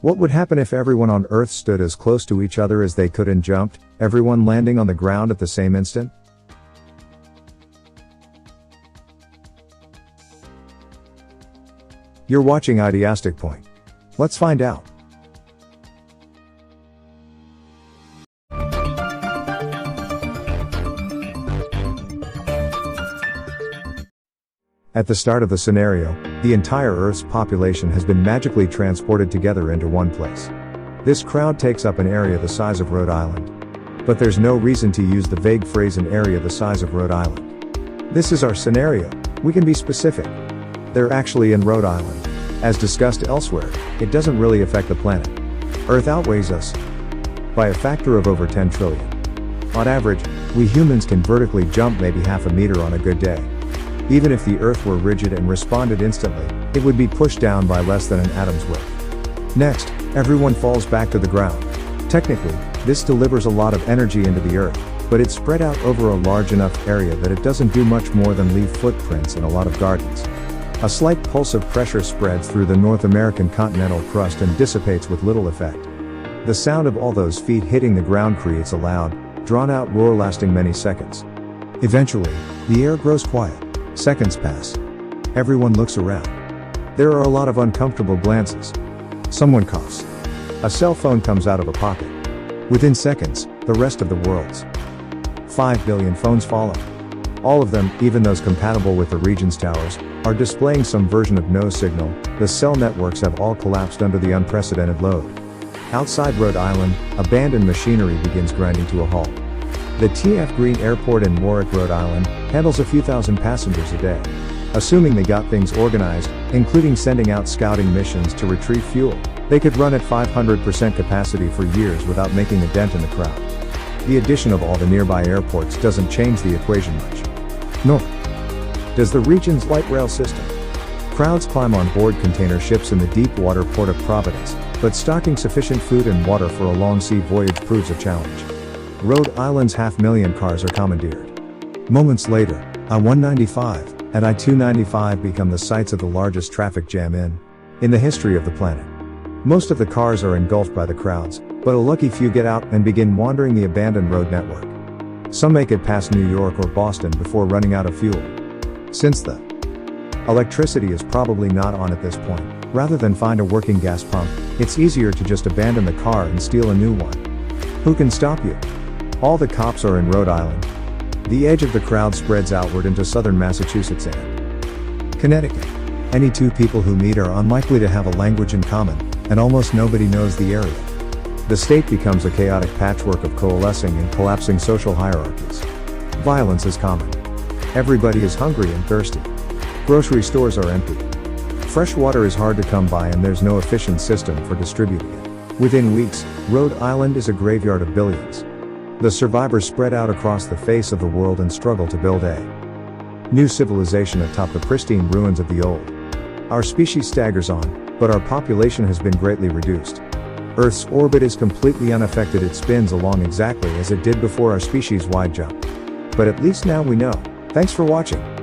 What would happen if everyone on Earth stood as close to each other as they could and jumped, everyone landing on the ground at the same instant? You're watching Ideastic Point. Let's find out. At the start of the scenario, the entire Earth's population has been magically transported together into one place. This crowd takes up an area the size of Rhode Island. But there's no reason to use the vague phrase an area the size of Rhode Island. This is our scenario. We can be specific. They're actually in Rhode Island. As discussed elsewhere, it doesn't really affect the planet. Earth outweighs us by a factor of over 10 trillion. On average, we humans can vertically jump maybe half a meter on a good day. Even if the Earth were rigid and responded instantly, it would be pushed down by less than an atom's width. Next, everyone falls back to the ground. Technically, this delivers a lot of energy into the Earth, but it's spread out over a large enough area that it doesn't do much more than leave footprints in a lot of gardens. A slight pulse of pressure spreads through the North American continental crust and dissipates with little effect. The sound of all those feet hitting the ground creates a loud, drawn-out roar lasting many seconds. Eventually, the air grows quiet. Seconds pass. Everyone looks around. There are a lot of uncomfortable glances. Someone coughs. A cell phone comes out of a pocket. Within seconds, the rest of the world's 5 billion phones follow. All of them, even those compatible with the region's towers, are displaying some version of no signal. The cell networks have all collapsed under the unprecedented load. Outside Rhode Island, abandoned machinery begins grinding to a halt. The T.F. Green Airport in Warwick, Rhode Island, handles a few thousand passengers a day. Assuming they got things organized, including sending out scouting missions to retrieve fuel, they could run at 500% capacity for years without making a dent in the crowd. The addition of all the nearby airports doesn't change the equation much. Nor does the region's light rail system. Crowds climb on board container ships in the deep water port of Providence, but stocking sufficient food and water for a long sea voyage proves a challenge. Rhode Island's 500,000 cars are commandeered. Moments later, I-195 and I-295 become the sites of the largest traffic jam in the history of the planet. Most of the cars are engulfed by the crowds, but a lucky few get out and begin wandering the abandoned road network. Some make it past New York or Boston before running out of fuel. Since the electricity is probably not on at this point, rather than find a working gas pump, it's easier to just abandon the car and steal a new one. Who can stop you? All the cops are in Rhode Island. The edge of the crowd spreads outward into southern Massachusetts and Connecticut. Any two people who meet are unlikely to have a language in common, and almost nobody knows the area. The state becomes a chaotic patchwork of coalescing and collapsing social hierarchies. Violence is common. Everybody is hungry and thirsty. Grocery stores are empty. Fresh water is hard to come by and there's no efficient system for distributing it. Within weeks, Rhode Island is a graveyard of billions. The survivors spread out across the face of the world and struggle to build a new civilization atop the pristine ruins of the old. Our species staggers on, but our population has been greatly reduced. Earth's orbit is completely unaffected, it spins along exactly as it did before our species' wide jump. But at least now we know. Thanks for watching.